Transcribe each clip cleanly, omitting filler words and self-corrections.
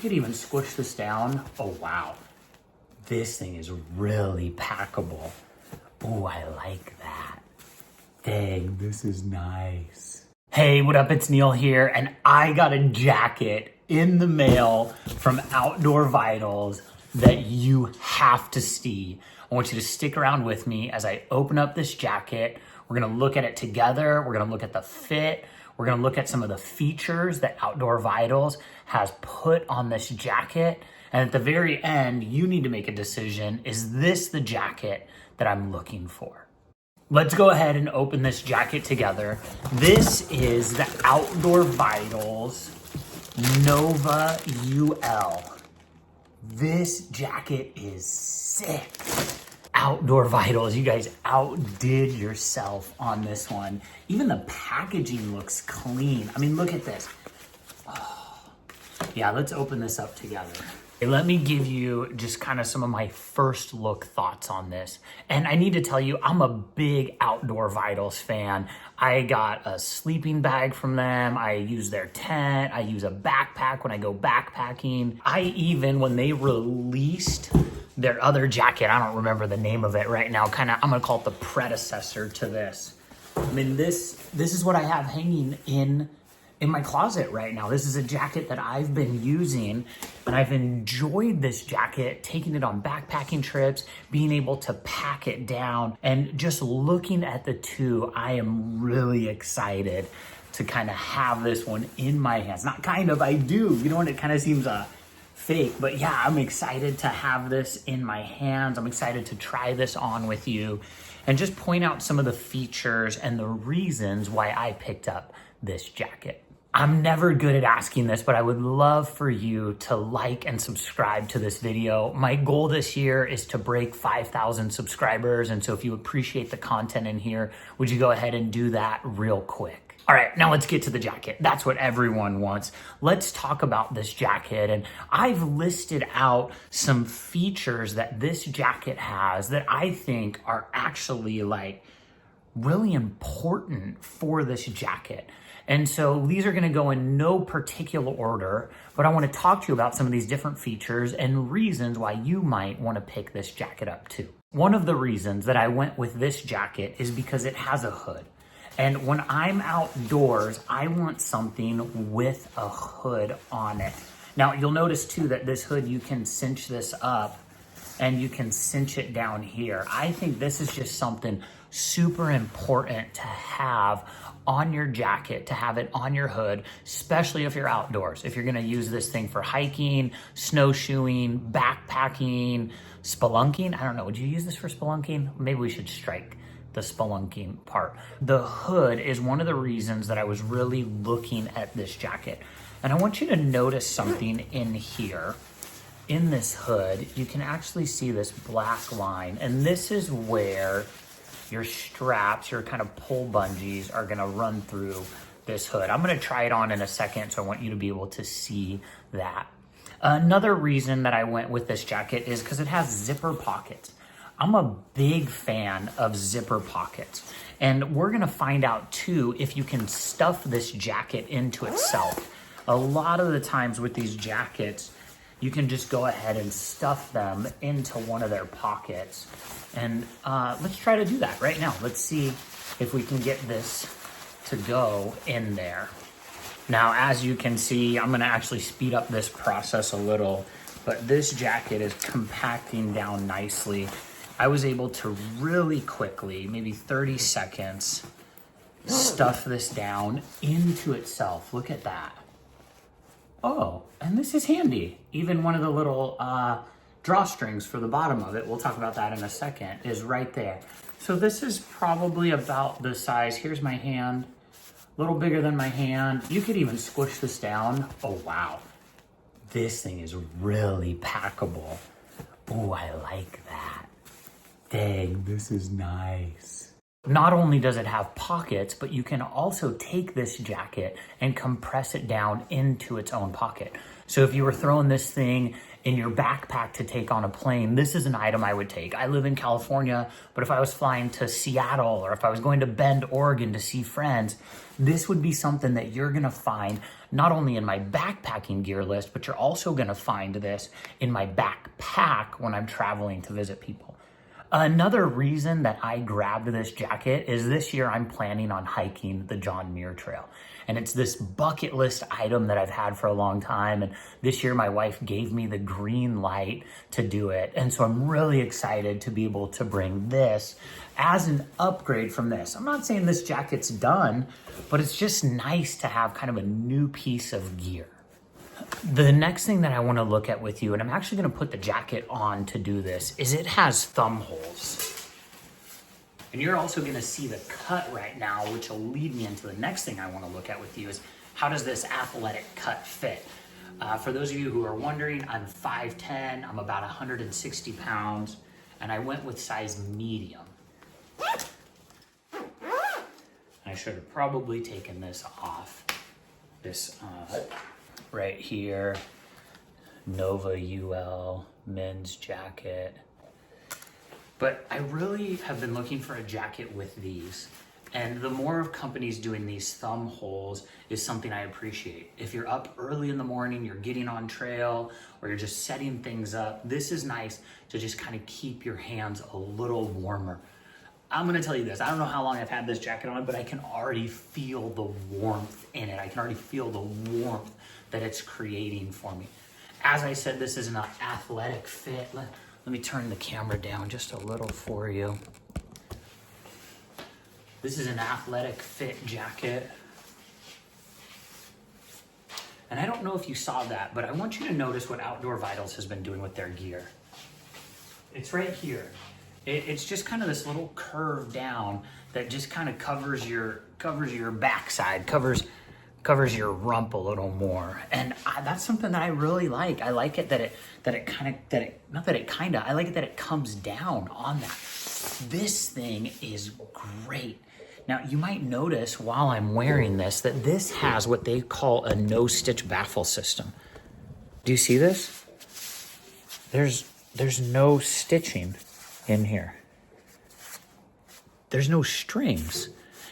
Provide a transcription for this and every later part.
could even squish this down. Oh, wow. This thing is really packable. Oh, I like that. Dang, this is nice. Hey, what up? It's Neil here, and I got a jacket in the mail from Outdoor Vitals that you have to see. I want you to stick around with me as I open up this jacket. We're gonna look at it together. We're gonna look at the fit. We're gonna look at some of the features that Outdoor Vitals has put on this jacket. And at the very end, you need to make a decision. Is this the jacket that I'm looking for? Let's go ahead and open this jacket together. This is the Outdoor Vitals NovaUL. This jacket is sick. Outdoor Vitals, you guys outdid yourself on this one. Even the packaging looks clean. I mean, look at this. Oh. Yeah, let's open this up together. Okay, let me give you just kind of some of my first look thoughts on this. And I need to tell you, I'm a big Outdoor Vitals fan. I got a sleeping bag from them. I use their tent. I use a backpack when I go backpacking. I even, when they released their other jacket, I don't remember the name of it right now, I'm gonna call it the predecessor to this. I mean, this is what I have hanging in my closet right now. This is a jacket that I've been using, and I've enjoyed this jacket, taking it on backpacking trips, being able to pack it down, and just looking at the two, I am really excited to kind of have this one in my hands. Not kind of, I do. You know what, it kind of seems fake, but yeah, I'm excited to have this in my hands. I'm excited to try this on with you and just point out some of the features and the reasons why I picked up this jacket. I'm never good at asking this, but I would love for you to like and subscribe to this video. My goal this year is to break 5,000 subscribers. And so if you appreciate the content in here, would you go ahead and do that real quick? All right, now let's get to the jacket. That's what everyone wants. Let's talk about this jacket. And I've listed out some features that this jacket has that I think are actually really important for this jacket. And so these are gonna go in no particular order, but I wanna talk to you about some of these different features and reasons why you might wanna pick this jacket up too. One of the reasons that I went with this jacket is because it has a hood. And when I'm outdoors, I want something with a hood on it. Now, you'll notice too that this hood, you can cinch this up and you can cinch it down here. I think this is just something super important to have on your jacket, to have it on your hood, especially if you're outdoors. If you're gonna use this thing for hiking, snowshoeing, backpacking, spelunking. I don't know, would you use this for spelunking? Maybe we should strike the spelunking part. The hood is one of the reasons that I was really looking at this jacket. And I want you to notice something in here. In this hood, you can actually see this black line, and this is where your straps, your kind of pull bungees are gonna run through this hood. I'm gonna try it on in a second, so I want you to be able to see that. Another reason that I went with this jacket is because it has zipper pockets. I'm a big fan of zipper pockets. And we're gonna find out too if you can stuff this jacket into itself. A lot of the times with these jackets, you can just go ahead and stuff them into one of their pockets. And let's try to do that right now. Let's see if we can get this to go in there. Now, as you can see, I'm gonna actually speed up this process a little, but this jacket is compacting down nicely. I was able to really quickly, maybe 30 seconds, stuff this down into itself. Look at that. Oh, and this is handy. Even one of the little drawstrings for the bottom of it, we'll talk about that in a second, is right there. So this is probably about the size. Here's my hand, a little bigger than my hand. You could even squish this down. Oh, wow. This thing is really packable. Oh, I like that. Dang, this is nice. Not only does it have pockets, but you can also take this jacket and compress it down into its own pocket. So if you were throwing this thing in your backpack to take on a plane, this is an item I would take. I live in California, but if I was flying to Seattle or if I was going to Bend, Oregon to see friends, this would be something that you're gonna find not only in my backpacking gear list, but you're also gonna find this in my backpack when I'm traveling to visit people. Another reason that I grabbed this jacket is this year I'm planning on hiking the John Muir Trail. And it's this bucket list item that I've had for a long time. And this year my wife gave me the green light to do it. And so I'm really excited to be able to bring this as an upgrade from this. I'm not saying this jacket's done, but it's just nice to have kind of a new piece of gear. The next thing that I want to look at with you, and I'm actually going to put the jacket on to do this, is it has thumb holes. And you're also going to see the cut right now, which will lead me into the next thing I want to look at with you is how does this athletic cut fit? For those of you who are wondering, I'm 5'10", I'm about 160 pounds, and I went with size medium. I should have probably taken this off. This right here, NovaUL men's jacket. But I really have been looking for a jacket with these. And the more of companies doing these thumb holes is something I appreciate. If you're up early in the morning, you're getting on trail, or you're just setting things up, this is nice to just kind of keep your hands a little warmer. I'm gonna tell you this, I don't know how long I've had this jacket on, but I can already feel the warmth in it. I can already feel the warmth that it's creating for me. As I said, this is an athletic fit. Let me turn the camera down just a little for you. This is an athletic fit jacket. And I don't know if you saw that, but I want you to notice what Outdoor Vitals has been doing with their gear. It's right here. It's just kind of this little curve down that just kind of covers your backside, covers your rump a little more, and that's something that I really like. I like it I like it that it comes down on that. This thing is great. Now you might notice while I'm wearing this that this has what they call a no-stitch baffle system. Do you see this? There's no stitching in here. There's no strings.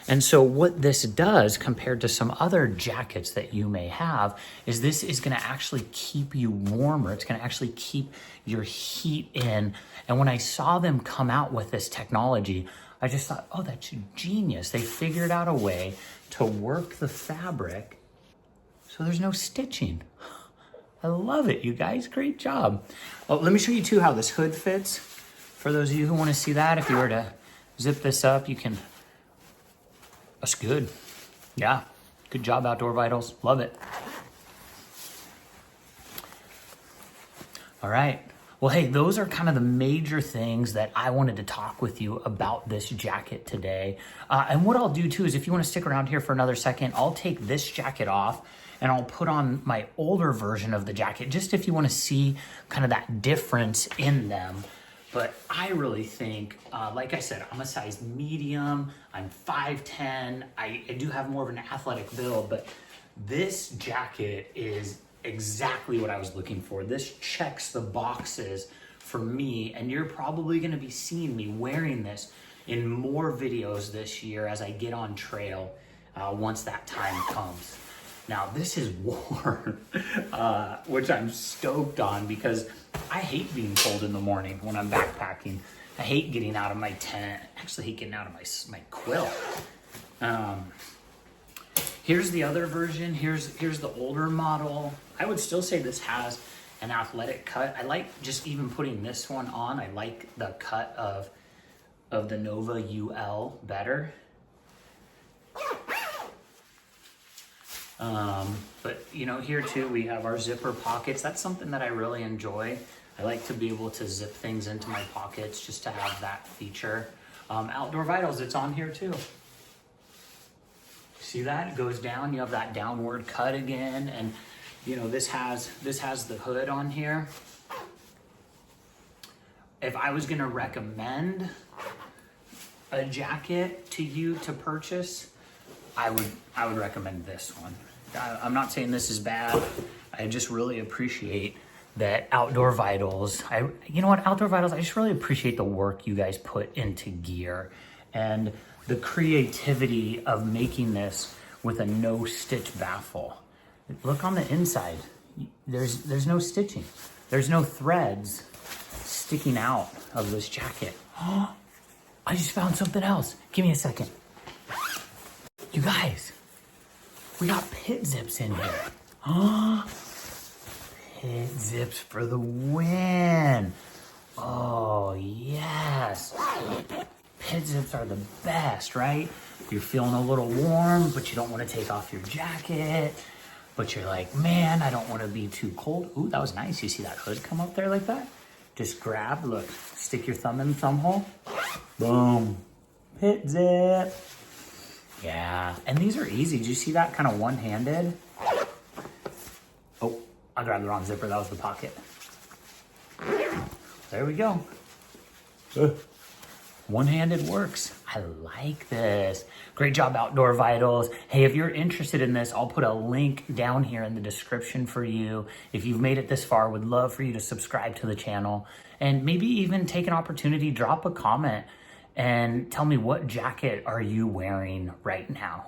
And so what this does compared to some other jackets that you may have is this is gonna actually keep you warmer. It's gonna actually keep your heat in. And when I saw them come out with this technology, I just thought, oh, that's genius. They figured out a way to work the fabric so there's no stitching. I love it, you guys, great job. Oh, let me show you too how this hood fits. For those of you who wanna see that, if you were to zip this up, you can, that's good. Yeah, good job, Outdoor Vitals. Love it. All right. Well, hey, those are kind of the major things that I wanted to talk with you about this jacket today. And what I'll do too is if you want to stick around here for another second, I'll take this jacket off and I'll put on my older version of the jacket, just if you want to see kind of that difference in them. But I really think, like I said, I'm a size medium, I'm 5'10", I do have more of an athletic build, but this jacket is exactly what I was looking for. This checks the boxes for me, and you're probably gonna be seeing me wearing this in more videos this year as I get on trail once that time comes. Now this is warm, which I'm stoked on because I hate being cold in the morning when I'm backpacking. I hate getting out of my tent. I actually hate getting out of my quilt. Here's the other version. Here's the older model. I would still say this has an athletic cut. I like just even putting this one on. I like the cut of the NovaUL better. But you know, here too, we have our zipper pockets. That's something that I really enjoy. I like to be able to zip things into my pockets just to have that feature. Outdoor Vitals, it's on here too. See that? It goes down, you have that downward cut again. And you know, this has the hood on here. If I was gonna recommend a jacket to you to purchase, I would recommend this one. I'm not saying this is bad. I just really appreciate that Outdoor Vitals. You know what, Outdoor Vitals, I just really appreciate the work you guys put into gear and the creativity of making this with a no-stitch baffle. Look on the inside. There's no stitching. There's no threads sticking out of this jacket. I just found something else. Give me a second. You guys, we got pit zips in here. Pit zips for the win. Oh, yes. Pit zips are the best, right? You're feeling a little warm, but you don't want to take off your jacket. But you're like, man, I don't want to be too cold. Ooh, that was nice. You see that hood come up there like that? Just grab, look, stick your thumb in the thumb hole. Boom. Pit zip. Yeah, and these are easy. Did you see that kind of one-handed? Oh, I grabbed the wrong zipper. That was the pocket. There we go. One-handed works. I like this. Great job, Outdoor Vitals. Hey, if you're interested in this, I'll put a link down here in the description for you. If you've made it this far, would love for you to subscribe to the channel and maybe even take an opportunity, drop a comment and tell me, what jacket are you wearing right now?